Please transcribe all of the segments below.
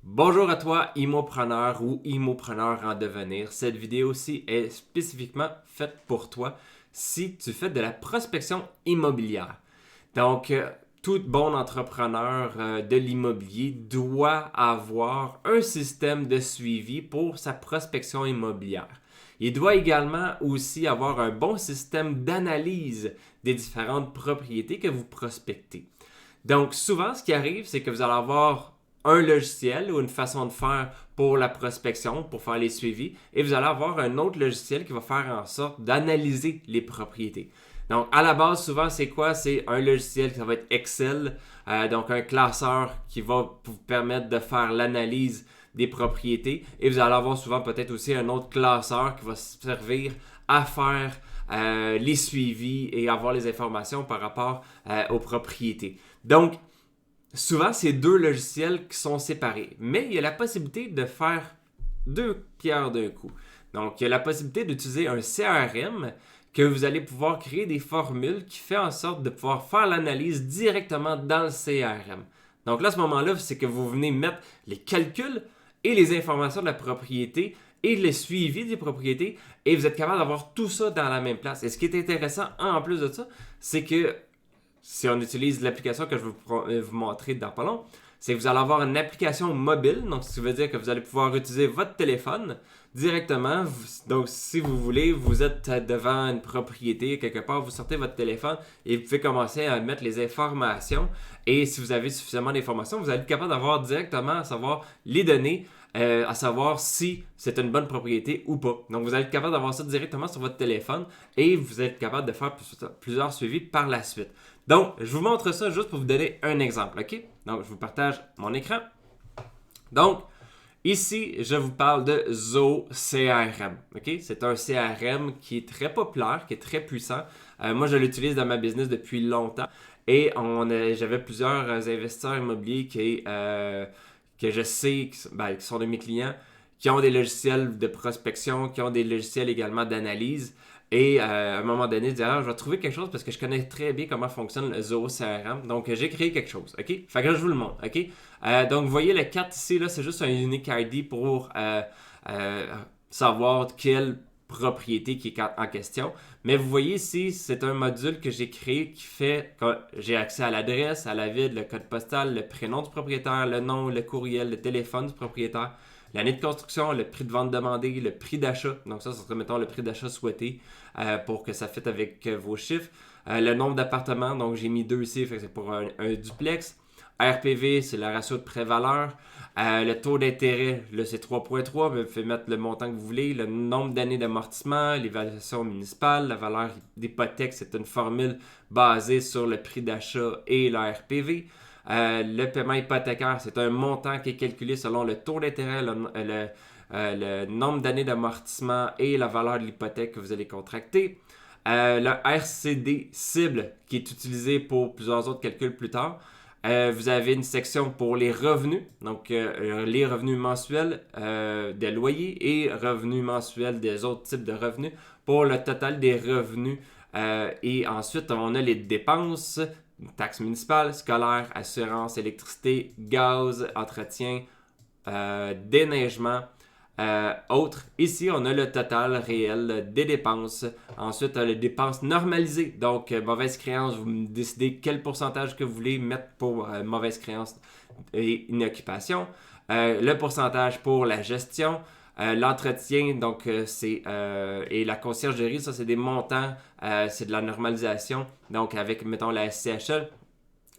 Bonjour à toi, immopreneur ou immopreneur en devenir. Cette vidéo-ci est spécifiquement faite pour toi si tu fais de la prospection immobilière. Donc, tout bon entrepreneur de l'immobilier doit avoir un système de suivi pour sa prospection immobilière. Il doit également aussi avoir un bon système d'analyse des différentes propriétés que vous prospectez. Donc, souvent, ce qui arrive, c'est que vous allez avoir un logiciel ou une façon de faire pour la prospection, pour faire les suivis, et vous allez avoir un autre logiciel qui va faire en sorte d'analyser les propriétés. Donc, à la base, souvent, c'est quoi? C'est un logiciel qui va être Excel, donc un classeur qui va vous permettre de faire l'analyse des propriétés. Et vous allez avoir souvent peut-être aussi un autre classeur qui va servir à faire les suivis et avoir les informations par rapport aux propriétés. Donc, souvent, c'est deux logiciels qui sont séparés. Mais il y a la possibilité de faire deux pierres d'un coup. Donc, il y a la possibilité d'utiliser un CRM que vous allez pouvoir créer des formules qui fait en sorte de pouvoir faire l'analyse directement dans le CRM. Donc là, à ce moment-là, c'est que vous venez mettre les calculs et les informations de la propriété et le suivi des propriétés et vous êtes capable d'avoir tout ça dans la même place. Et ce qui est intéressant en plus de ça, c'est que si on utilise l'application que je vais vous montrer dans pas long, c'est que vous allez avoir une application mobile, donc ce qui veut dire que vous allez pouvoir utiliser votre téléphone directement. Donc, si vous voulez, vous êtes devant une propriété quelque part, vous sortez votre téléphone et vous pouvez commencer à mettre les informations. Et si vous avez suffisamment d'informations, vous allez être capable d'avoir directement à savoir les données, à savoir si c'est une bonne propriété ou pas. Donc, vous allez être capable d'avoir ça directement sur votre téléphone et vous êtes capable de faire plusieurs suivis par la suite. Donc, je vous montre ça juste pour vous donner un exemple, ok? Donc, je vous partage mon écran. Donc, ici, je vous parle de Zoho CRM, ok? C'est un CRM qui est très populaire, qui est très puissant. Moi, je l'utilise dans ma business depuis longtemps et j'avais plusieurs investisseurs immobiliers que je sais qui sont de mes clients, qui ont des logiciels de prospection, qui ont des logiciels également d'analyse. Et à un moment donné, je dis, je vais trouver quelque chose parce que je connais très bien comment fonctionne le Zoho CRM. Donc, j'ai créé quelque chose, OK? Fait que là, je vous le montre, OK? Donc, vous voyez le 4 ici, là, c'est juste un unique ID pour savoir quelle propriété qui est en question. Mais vous voyez ici, c'est un module que j'ai créé qui fait que j'ai accès à l'adresse, à la ville, le code postal, le prénom du propriétaire, le nom, le courriel, le téléphone du propriétaire, l'année de construction, le prix de vente demandé, le prix d'achat. Donc ça serait, mettons, le prix d'achat souhaité pour que ça fitte avec vos chiffres. Le nombre d'appartements, donc j'ai mis 2 ici, fait que c'est pour un duplex. RPV, c'est le ratio de prêt-valeur. Le taux d'intérêt, là c'est 3,3, mais vous pouvez mettre le montant que vous voulez. Le nombre d'années d'amortissement, l'évaluation municipale, la valeur d'hypothèque, c'est une formule basée sur le prix d'achat et le RPV. Le paiement hypothécaire, c'est un montant qui est calculé selon le taux d'intérêt, le nombre d'années d'amortissement et la valeur de l'hypothèque que vous allez contracter. Le RCD cible qui est utilisé pour plusieurs autres calculs plus tard. Vous avez une section pour les revenus, donc les revenus mensuels des loyers et revenus mensuels des autres types de revenus pour le total des revenus. Et ensuite, on a les dépenses, taxes municipales, scolaires, assurance, électricité, gaz, entretien, déneigement, autres. Ici, on a le total réel des dépenses. Ensuite, les dépenses normalisées. Donc, mauvaise créance, vous décidez quel pourcentage que vous voulez mettre pour mauvaise créance et inoccupation. Le pourcentage pour la gestion. L'entretien, donc et la conciergerie, ça c'est des montants, c'est de la normalisation. Donc avec, mettons, la SCHL,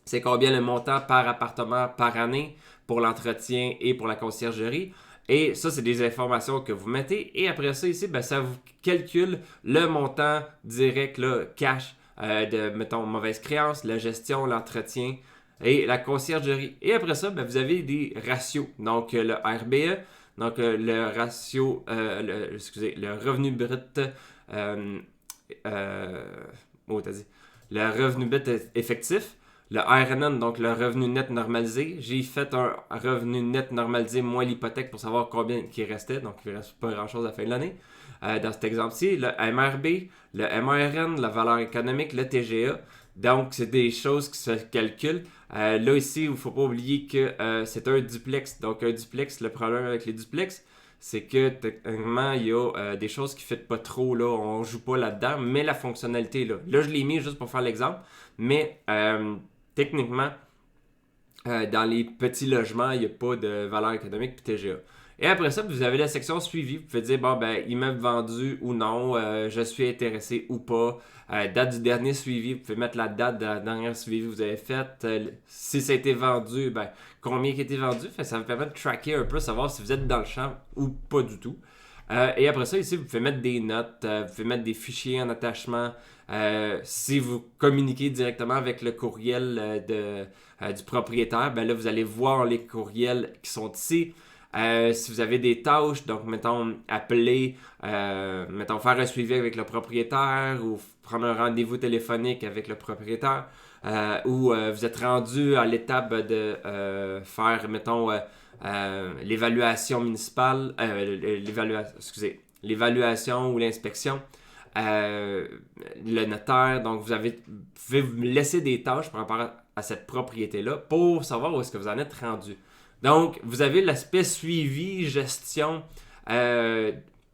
c'est combien le montant par appartement par année pour l'entretien et pour la conciergerie. Et ça, c'est des informations que vous mettez. Et après ça, ici, ça vous calcule le montant direct, là, cash, de, mettons, mauvaise créance, la gestion, l'entretien et la conciergerie. Et après ça, vous avez des ratios. Donc, le RBE, donc le ratio, le revenu brut, le revenu brut effectif, le RNN, donc le revenu net normalisé. J'ai fait un revenu net normalisé moins l'hypothèque pour savoir combien qui restait, donc il ne reste pas grand-chose à la fin de l'année. Dans cet exemple-ci, le MRB, le MRN, la valeur économique, le TGA. Donc, c'est des choses qui se calculent Là ici, il ne faut pas oublier que c'est un duplex. Donc un duplex, le problème avec les duplex, c'est que techniquement, il y a des choses qui ne font pas trop, là, on ne joue pas là-dedans, mais la fonctionnalité est là. Là, je l'ai mis juste pour faire l'exemple, mais techniquement, dans les petits logements, il n'y a pas de valeur économique puis TGA. Et après ça, vous avez la section suivi. Vous pouvez dire, bon, ben, immeuble vendu ou non, je suis intéressé ou pas. Date du dernier suivi, vous pouvez mettre la date de la dernière suivi que vous avez faite. Si ça a été vendu, ben, combien qui a été vendu. Ça vous permet de tracker un peu, savoir si vous êtes dans le champ ou pas du tout. Et après ça, ici, vous pouvez mettre des notes, vous pouvez mettre des fichiers en attachement. Si vous communiquez directement avec le courriel du propriétaire, ben là, vous allez voir les courriels qui sont ici. Si vous avez des tâches, donc mettons appeler, mettons faire un suivi avec le propriétaire ou prendre un rendez-vous téléphonique avec le propriétaire, ou vous êtes rendu à l'étape de faire, mettons, l'évaluation municipale, l'évaluation ou l'inspection, le notaire, donc vous pouvez vous laisser des tâches par rapport à cette propriété-là pour savoir où est-ce que vous en êtes rendu. Donc, vous avez l'aspect suivi, gestion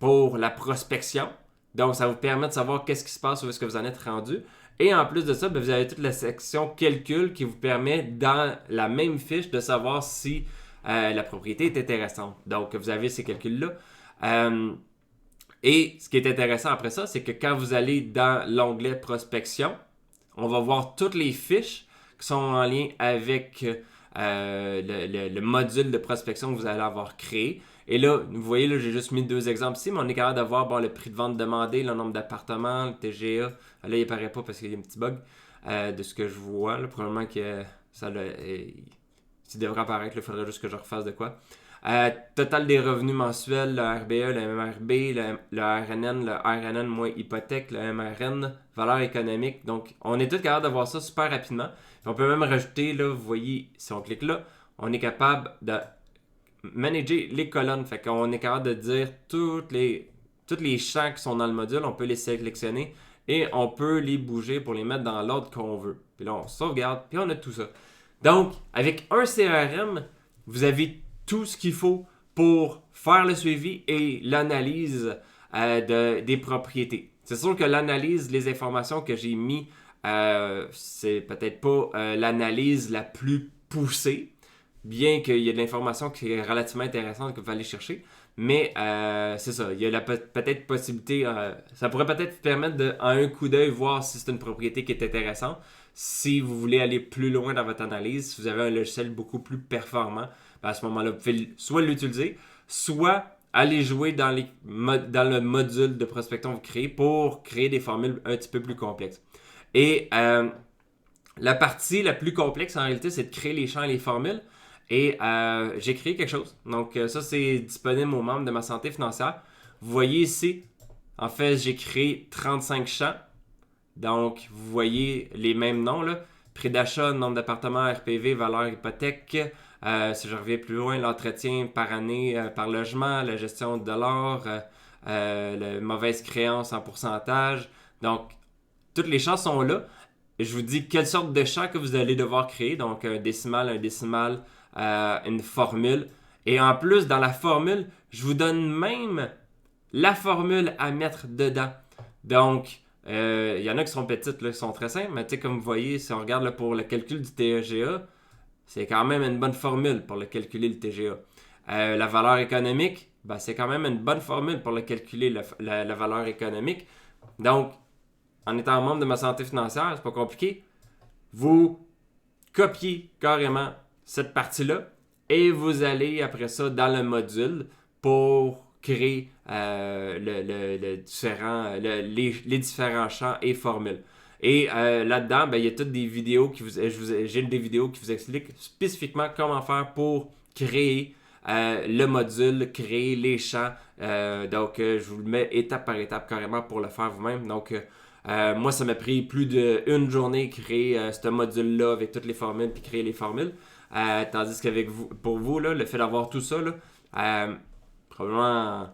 pour la prospection. Donc, ça vous permet de savoir qu'est-ce qui se passe, où est-ce que vous en êtes rendu. Et en plus de ça, vous avez toute la section calcul qui vous permet, dans la même fiche, de savoir si la propriété est intéressante. Donc, vous avez ces calculs-là. Et ce qui est intéressant après ça, c'est que quand vous allez dans l'onglet prospection, on va voir toutes les fiches qui sont en lien avec le module de prospection que vous allez avoir créé. Et là, vous voyez, là, j'ai juste mis 2 exemples ici, mais on est capable d'avoir le prix de vente demandé, le nombre d'appartements, le TGA. Là, il n'apparaît pas parce qu'il y a un petit bug de ce que je vois. Là, probablement que ça devrait apparaître. Il faudrait juste que je refasse de quoi. Total des revenus mensuels, le RBE, le MRB, le RNN, le RNN moins hypothèque, le MRN, valeur économique. Donc, on est tous capables d'avoir ça super rapidement. On peut même rajouter, là, vous voyez, si on clique là, on est capable de manager les colonnes. Fait qu'on est capable de dire tous les champs qui sont dans le module, on peut les sélectionner et on peut les bouger pour les mettre dans l'ordre qu'on veut. Puis là, on sauvegarde, puis on a tout ça. Donc, avec un CRM, vous avez tout ce qu'il faut pour faire le suivi et l'analyse des propriétés. C'est sûr que l'analyse, les informations que j'ai mis, c'est peut-être pas l'analyse la plus poussée, bien qu'il y ait de l'information qui est relativement intéressante que vous allez chercher. Mais c'est ça, il y a peut-être possibilité, ça pourrait peut-être vous permettre de, en un coup d'œil, voir si c'est une propriété qui est intéressante. Si vous voulez aller plus loin dans votre analyse, si vous avez un logiciel beaucoup plus performant, ben à ce moment-là, vous pouvez soit l'utiliser, soit aller jouer dans le module de prospection que vous créez pour créer des formules un petit peu plus complexes. Et la partie la plus complexe en réalité, c'est de créer les champs et les formules. Et j'ai créé quelque chose. Donc ça, c'est disponible aux membres de ma santé financière. Vous voyez ici, en fait, j'ai créé 35 champs. Donc, vous voyez les mêmes noms, là. Prix d'achat, nombre d'appartements, RPV, valeur hypothèque. Si je reviens plus loin, l'entretien par année, par logement, la gestion de l'or, la mauvaise créance en pourcentage. Donc, toutes les champs sont là. Je vous dis quelle sorte de champ que vous allez devoir créer. Donc, un décimal, une formule. Et en plus, dans la formule, je vous donne même la formule à mettre dedans. Donc, il y en a qui sont petites, là, qui sont très simples, mais comme vous voyez, si on regarde là, pour le calcul du TGA, c'est quand même une bonne formule pour le calculer le TGA. La valeur économique, ben, c'est quand même une bonne formule pour le calculer la valeur économique. Donc, en étant membre de ma santé financière, c'est pas compliqué. Vous copiez carrément cette partie-là et vous allez après ça dans le module pour créer les différents champs et formules. Et là-dedans, ben, il y a toutes des vidéos j'ai des vidéos qui vous expliquent spécifiquement comment faire pour créer le module, créer les champs. Donc, je vous le mets étape par étape carrément pour le faire vous-même. Donc, moi, ça m'a pris plus d'une journée créer ce module-là avec toutes les formules puis créer les formules. Tandis qu'avec vous, pour vous, là, le fait d'avoir tout ça, là, probablement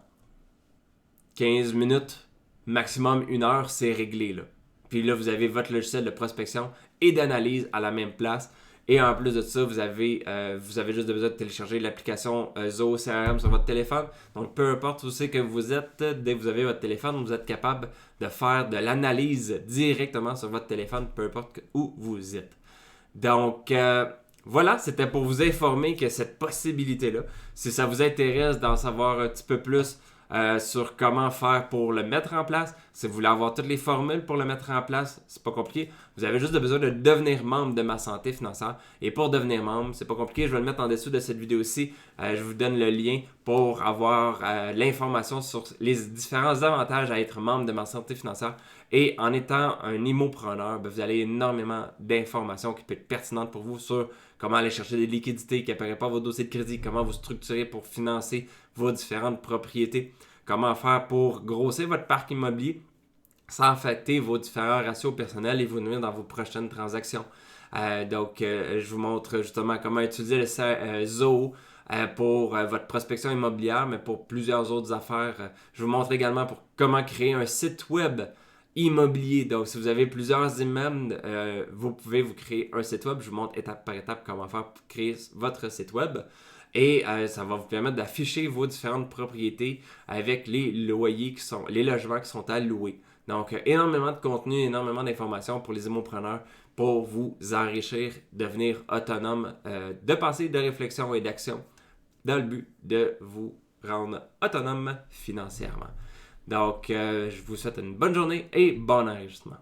15 minutes, maximum 1 heure, c'est réglé. Là. Puis là, vous avez votre logiciel de prospection et d'analyse à la même place. Et en plus de ça, vous avez juste besoin de télécharger l'application Zoho CRM sur votre téléphone. Donc, peu importe où c'est que vous êtes, dès que vous avez votre téléphone, vous êtes capable de faire de l'analyse directement sur votre téléphone, peu importe où vous êtes. Donc, voilà, c'était pour vous informer que cette possibilité-là, si ça vous intéresse d'en savoir un petit peu plus sur comment faire pour le mettre en place, si vous voulez avoir toutes les formules pour le mettre en place, c'est pas compliqué. Vous avez juste besoin de devenir membre de Ma Santé Financière. Et pour devenir membre, c'est pas compliqué, je vais le mettre en dessous de cette vidéo-ci. Je vous donne le lien pour avoir l'information sur les différents avantages à être membre de Ma Santé Financière. Et en étant un immopreneur, vous avez énormément d'informations qui peuvent être pertinentes pour vous sur comment aller chercher des liquidités qui n'apparaissent pas à vos dossiers de crédit, comment vous structurer pour financer vos différentes propriétés, comment faire pour grossir votre parc immobilier sans affecter vos différents ratios personnels et vous nuire dans vos prochaines transactions. Je vous montre justement comment utiliser le Zoho pour votre prospection immobilière, mais pour plusieurs autres affaires. Je vous montre également pour comment créer un site web immobilier. Donc, si vous avez plusieurs immeubles, vous pouvez vous créer un site web. Je vous montre étape par étape comment faire pour créer votre site web. Et ça va vous permettre d'afficher vos différentes propriétés avec les logements qui sont à louer. Donc, énormément de contenu, énormément d'informations pour les immopreneurs pour vous enrichir, devenir autonome de pensée, de réflexion et d'action dans le but de vous rendre autonome financièrement. Donc, je vous souhaite une bonne journée et bon enregistrement.